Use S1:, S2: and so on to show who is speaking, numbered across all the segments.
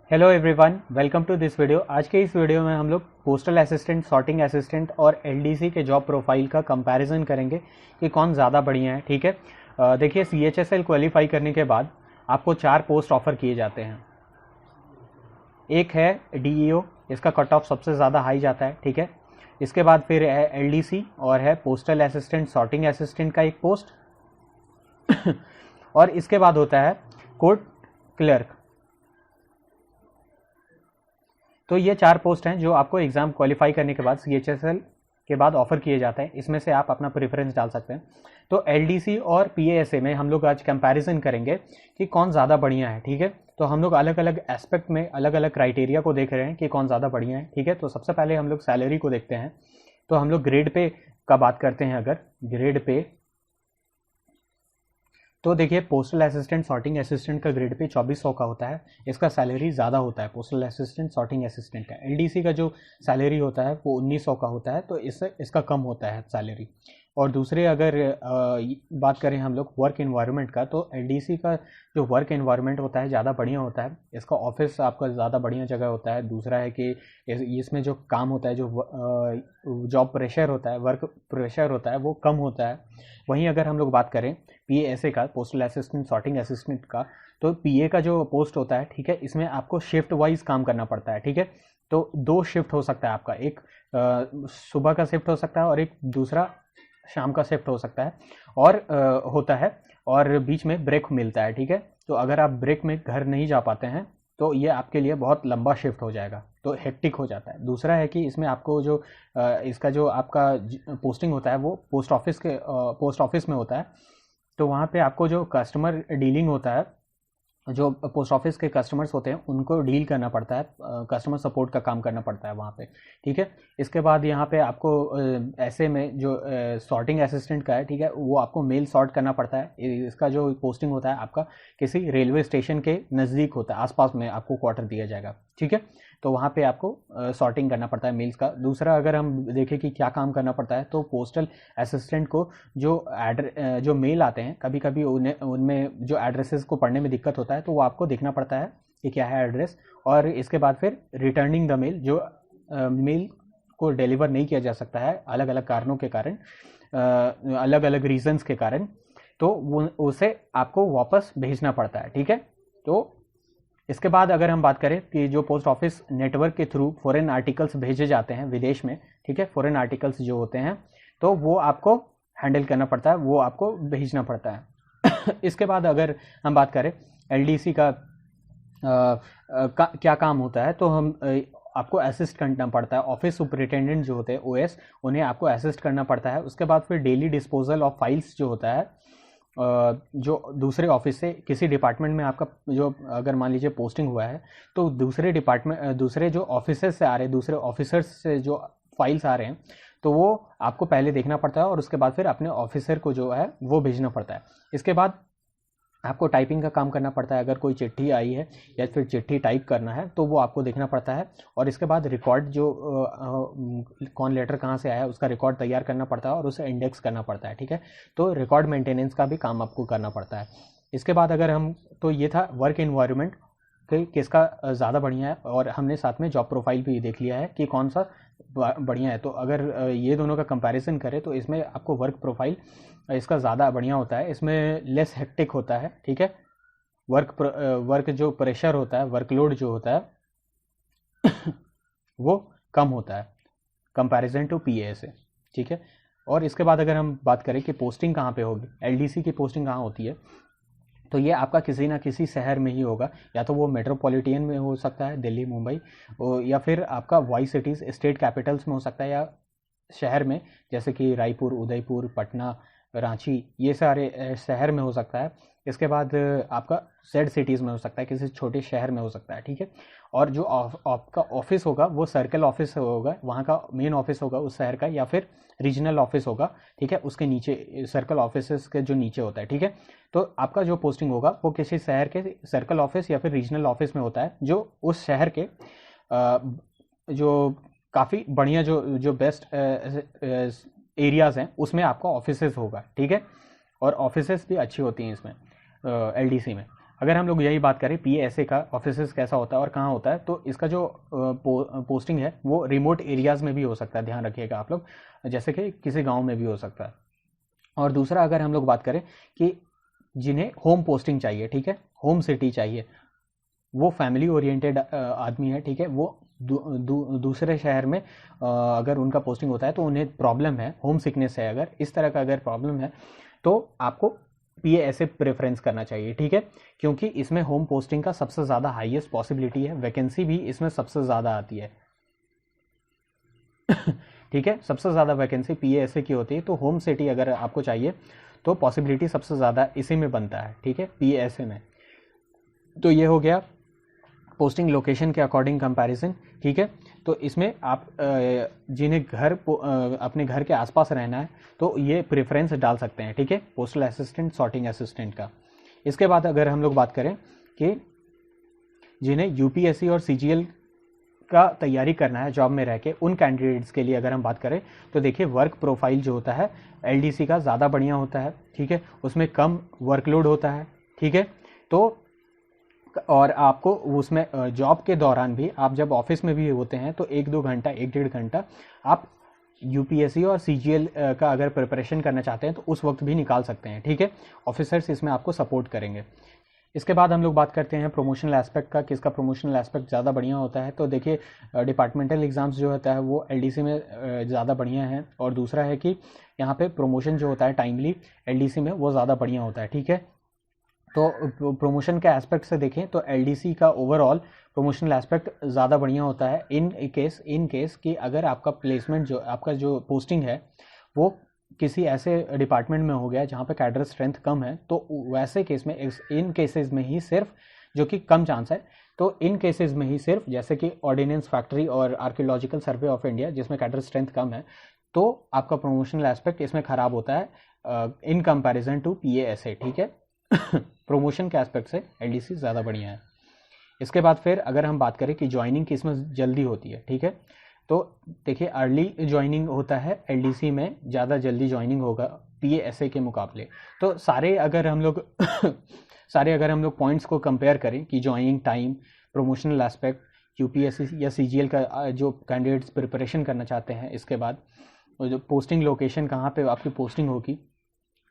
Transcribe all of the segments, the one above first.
S1: Hello everyone, welcome to this video. आज के इस वीडियो में हम लोग पोस्टल असिस्टेंट, सॉर्टिंग असिस्टेंट और एलडीसी के जॉब प्रोफाइल का कंपैरिजन करेंगे कि कौन ज़्यादा बढ़िया है। ठीक है, देखिए सीएचएसएल क्वालिफाई करने के बाद आपको 4 पोस्ट ऑफर किए जाते हैं। एक है डीईओ, इसका कट ऑफ सबसे ज़्यादा हाई जाता है। ठीक है, इसके बाद फिर है एलडीसी और है पोस्टल असिस्टेंट, सॉर्टिंग असिस्टेंट का एक पोस्ट और इसके बाद होता है कोर्ट क्लर्क। तो ये 4 पोस्ट हैं जो आपको एग्ज़ाम क्वालिफाई करने के बाद सीएचएसएल के बाद ऑफर किए जाते हैं। इसमें से आप अपना प्रेफरेंस डाल सकते हैं। तो एलडीसी और पीएएसए में हम लोग आज कंपैरिजन करेंगे कि कौन ज़्यादा बढ़िया है। ठीक है, तो हम लोग अलग अलग एस्पेक्ट में अलग अलग क्राइटेरिया को देख रहे हैं कि कौन ज़्यादा बढ़िया है। ठीक है, तो सबसे पहले हम लोग सैलरी को देखते हैं। तो हम लोग ग्रेड पे का बात करते हैं। अगर ग्रेड पे तो देखिए पोस्टल असिस्टेंट, सॉर्टिंग असिस्टेंट का ग्रेड पे 2400 का होता है। इसका सैलरी ज़्यादा होता है पोस्टल असिस्टेंट, सॉर्टिंग असिस्टेंट का। एलडीसी का जो सैलरी होता है वो 1900 का होता है, तो इसका कम होता है सैलरी। और दूसरे अगर बात करें हम लोग वर्क इन्वायरमेंट का, तो एलडीसी का जो वर्क इन्वायरमेंट होता है ज़्यादा बढ़िया होता है। इसका ऑफिस आपका ज़्यादा बढ़िया जगह होता है। दूसरा है कि इसमें जो काम होता है, जो जॉब प्रेशर होता है, वर्क प्रेशर होता है, वो कम होता है। वहीं अगर हम लोग बात करें पीएएसए का, पोस्टल असिस्टेंट, सॉर्टिंग असिस्टेंट का, तो पीए का जो पोस्ट होता है, ठीक है, इसमें आपको शिफ्ट वाइज काम करना पड़ता है। ठीक है, तो 2 शिफ्ट हो सकता है आपका, एक सुबह का शिफ्ट हो सकता है और एक दूसरा शाम का शिफ्ट हो सकता है और होता है, और बीच में ब्रेक मिलता है। ठीक है, तो अगर आप ब्रेक में घर नहीं जा पाते हैं तो ये आपके लिए बहुत लंबा शिफ्ट हो जाएगा, तो हेक्टिक हो जाता है। दूसरा है कि इसमें आपको जो इसका जो आपका पोस्टिंग होता है वो पोस्ट ऑफिस में होता है। तो वहाँ पे आपको जो कस्टमर डीलिंग होता है, जो पोस्ट ऑफिस के कस्टमर्स होते हैं उनको डील करना पड़ता है, कस्टमर सपोर्ट का काम करना पड़ता है वहाँ पे। ठीक है, इसके बाद यहाँ पे आपको ऐसे में जो सॉर्टिंग असिस्टेंट का है, ठीक है, वो आपको मेल सॉर्ट करना पड़ता है। इसका जो पोस्टिंग होता है आपका किसी रेलवे स्टेशन के नज़दीक होता है, आसपास में आपको क्वार्टर दिया जाएगा। ठीक है, तो वहाँ पे आपको सॉर्टिंग करना पड़ता है मेल्स का। दूसरा अगर हम देखें कि क्या काम करना पड़ता है, तो पोस्टल असिस्टेंट को जो मेल आते हैं, कभी कभी उनमें जो एड्रेसेस को पढ़ने में दिक्कत होता है, तो वो आपको देखना पड़ता है कि क्या है एड्रेस। और इसके बाद फिर रिटर्निंग द मेल, जो मेल को डिलीवर नहीं किया जा सकता है अलग अलग कारणों के कारण, अलग अलग रीजंस के कारण, तो वो उसे आपको वापस भेजना पड़ता है। ठीक है, तो इसके बाद अगर हम बात करें कि जो पोस्ट ऑफिस नेटवर्क के थ्रू फॉरेन आर्टिकल्स भेजे जाते हैं विदेश में, ठीक है, फॉरेन आर्टिकल्स जो होते हैं, तो वो आपको हैंडल करना पड़ता है, वो आपको भेजना पड़ता है। इसके बाद अगर हम बात करें एलडीसी का क्या काम होता है, तो हम आपको असिस्ट करना पड़ता है। ऑफिस सुपरिटेंडेंट जो होते हैं ओएस, उन्हें आपको असिस्ट करना पड़ता है। उसके बाद फिर डेली डिस्पोजल ऑफ फाइल्स जो होता है, जो दूसरे ऑफिस से किसी डिपार्टमेंट में आपका जो अगर मान लीजिए पोस्टिंग हुआ है, तो दूसरे डिपार्टमेंट, दूसरे जो ऑफिसर्स से आ रहे हैं, दूसरे ऑफिसर्स से जो फाइल्स आ रहे हैं, तो वो आपको पहले देखना पड़ता है और उसके बाद फिर अपने ऑफिसर को जो है वो भेजना पड़ता है। इसके बाद आपको टाइपिंग का काम करना पड़ता है। अगर कोई चिट्ठी आई है या फिर चिट्ठी टाइप करना है, तो वो आपको देखना पड़ता है। और इसके बाद रिकॉर्ड, जो कौन लेटर कहाँ से आया है, उसका रिकॉर्ड तैयार करना पड़ता है और उसे इंडेक्स करना पड़ता है। ठीक है, तो रिकॉर्ड मेंटेनेंस का भी काम आपको करना पड़ता है। इसके बाद अगर हम, तो ये था वर्क इन्वायरमेंट कि किसका ज़्यादा बढ़िया है, और हमने साथ में जॉब प्रोफाइल भी देख लिया है कि कौन सा बढ़िया है। तो अगर ये दोनों का कंपैरिजन करें, तो इसमें आपको वर्क प्रोफाइल इसका ज़्यादा बढ़िया होता है। इसमें लेस हेक्टिक होता है। ठीक है, वर्क जो प्रेशर होता है, वर्कलोड जो होता है वो कम होता है कंपैरिजन टू पीए से। ठीक है, और इसके बाद अगर हम बात करें कि पोस्टिंग कहाँ पे होगी, एलडीसी की पोस्टिंग कहाँ होती है, तो ये आपका किसी ना किसी शहर में ही होगा। या तो वो मेट्रोपॉलिटन में हो सकता है, दिल्ली, मुंबई, या फिर आपका वाई सिटीज़, स्टेट कैपिटल्स में हो सकता है, या शहर में जैसे कि रायपुर, उदयपुर, पटना, रांची, ये सारे शहर में हो सकता है। इसके बाद आपका जेड सिटीज़ में हो सकता है, किसी छोटे शहर में हो सकता है। ठीक है, और जो आपका ऑफिस होगा वो सर्कल ऑफिस होगा, वहाँ का मेन ऑफिस होगा उस शहर का, या फिर रीजनल ऑफिस होगा। ठीक है, उसके नीचे सर्कल ऑफिस के जो नीचे होता है। ठीक है, तो आपका जो पोस्टिंग होगा वो किसी शहर के सर्कल ऑफिस या फिर रीजनल ऑफिस में होता है, जो उस शहर के जो काफ़ी बढ़िया, जो बेस्ट एरियाज़ हैं उसमें आपका ऑफिसेज होगा। ठीक है, और ऑफिसेज भी अच्छी होती हैं इसमें एलडीसी में। अगर हम लोग यही बात करें PASA का ऑफिस कैसा होता है और कहाँ होता है, तो इसका जो पोस्टिंग है वो रिमोट एरियाज़ में भी हो सकता है, ध्यान रखिएगा आप लोग, जैसे कि किसी गांव में भी हो सकता है। और दूसरा अगर हम लोग बात करें कि जिन्हें होम पोस्टिंग चाहिए, ठीक है, होम सिटी चाहिए, वो फैमिली ओरिएंटेड आदमी है, ठीक है, वो दूसरे शहर में अगर उनका पोस्टिंग होता है तो उन्हें प्रॉब्लम है, होम सिकनेस है, अगर इस तरह का अगर प्रॉब्लम है तो आपको PASA प्रेफरेंस करना चाहिए, ठीक है, क्योंकि इसमें होम पोस्टिंग का सबसे ज़्यादा हाईएस्ट पॉसिबिलिटी है, वैकेंसी भी इसमें सबसे ज़्यादा आती है। ठीक है, सबसे ज़्यादा वैकेंसी PASA की होती है, तो होम सिटी अगर आपको चाहिए तो पॉसिबिलिटी सबसे ज़्यादा इसी में बनता है, ठीक है, PASA में। तो ये हो गया पोस्टिंग लोकेशन के अकॉर्डिंग कंपैरिजन, ठीक है। तो इसमें आप जिन्हें अपने घर के आसपास रहना है तो ये प्रेफरेंस डाल सकते हैं, ठीक है, पोस्टल असिस्टेंट, सॉर्टिंग असिस्टेंट का। इसके बाद अगर हम लोग बात करें कि जिन्हें UPSC और CGL का तैयारी करना है जॉब में रह के, उन कैंडिडेट्स के लिए अगर हम बात करें तो देखिए वर्क प्रोफाइल जो होता है LDC का ज़्यादा बढ़िया होता है, ठीक है, उसमें कम वर्कलोड होता है, ठीक है। तो और आपको उसमें जॉब के दौरान भी, आप जब ऑफिस में भी होते हैं तो 1-2 घंटा, 1-1.5 घंटा आप UPSC और CGL का अगर प्रिपरेशन करना चाहते हैं तो उस वक्त भी निकाल सकते हैं, ठीक है, ऑफिसर्स इसमें आपको सपोर्ट करेंगे। इसके बाद हम लोग बात करते हैं प्रोमोशनल एस्पेक्ट का, किसका प्रोमोशनल एस्पेक्ट ज़्यादा बढ़िया होता है। तो देखिए डिपार्टमेंटल एग्ज़ाम्स जो होता है वो LDC में ज़्यादा बढ़िया है, और दूसरा है कि यहाँ पे प्रमोशन जो होता है टाइमली LDC में वो ज़्यादा बढ़िया होता है, ठीक है। तो प्रमोशन के एस्पेक्ट से देखें तो LDC का ओवरऑल प्रमोशनल एस्पेक्ट ज़्यादा बढ़िया होता है इन केस कि अगर आपका प्लेसमेंट जो आपका जो पोस्टिंग है वो किसी ऐसे डिपार्टमेंट में हो गया जहाँ पे कैडर स्ट्रेंथ कम है, तो वैसे केस में, इन केसेस में ही सिर्फ, जो कि कम चांस है, तो इन केसेस में ही सिर्फ, जैसे कि ऑर्डिनेंस फैक्ट्री और आर्कियोलॉजिकल सर्वे ऑफ इंडिया जिसमें कैडर स्ट्रेंथ कम है, तो आपका प्रमोशनल एस्पेक्ट इसमें ख़राब होता है इन कंपैरिजन टू PASA, ठीक है। प्रमोशन के एस्पेक्ट से LDC ज़्यादा बढ़िया है। इसके बाद फिर अगर हम बात करें कि ज्वाइनिंग किसमें जल्दी होती है, ठीक है, तो देखिए अर्ली ज्वाइनिंग होता है LDC में, ज़्यादा जल्दी ज्वाइनिंग होगा PASA के मुकाबले। तो सारे अगर हम लोग पॉइंट्स को कंपेयर करें कि joining time, promotional aspect, UPSC या CGL का जो कैंडिडेट्स प्रिपरेशन करना चाहते हैं, इसके बाद जो पोस्टिंग लोकेशन, कहाँ पे आपकी पोस्टिंग होगी,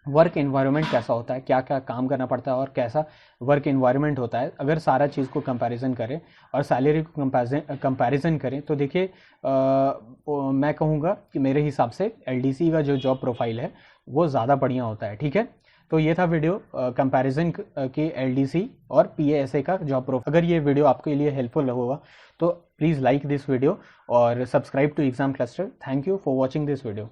S1: वर्क एनवायरनमेंट कैसा होता है, क्या क्या काम करना पड़ता है और कैसा वर्क एनवायरनमेंट होता है, अगर सारा चीज़ को कंपैरिजन करें और सैलरी को कंपैरिजन करें तो देखिए मैं कहूँगा कि मेरे हिसाब से LDC का जो जॉब प्रोफाइल है वो ज़्यादा बढ़िया होता है, ठीक है। तो ये था वीडियो कंपैरिजन की LDC और PASA का जॉब प्रोफाइल। अगर ये वीडियो आपके लिए हेल्पफुल होगा तो प्लीज़ लाइक दिस वीडियो और subscribe to exam cluster. Thank you for watching this video.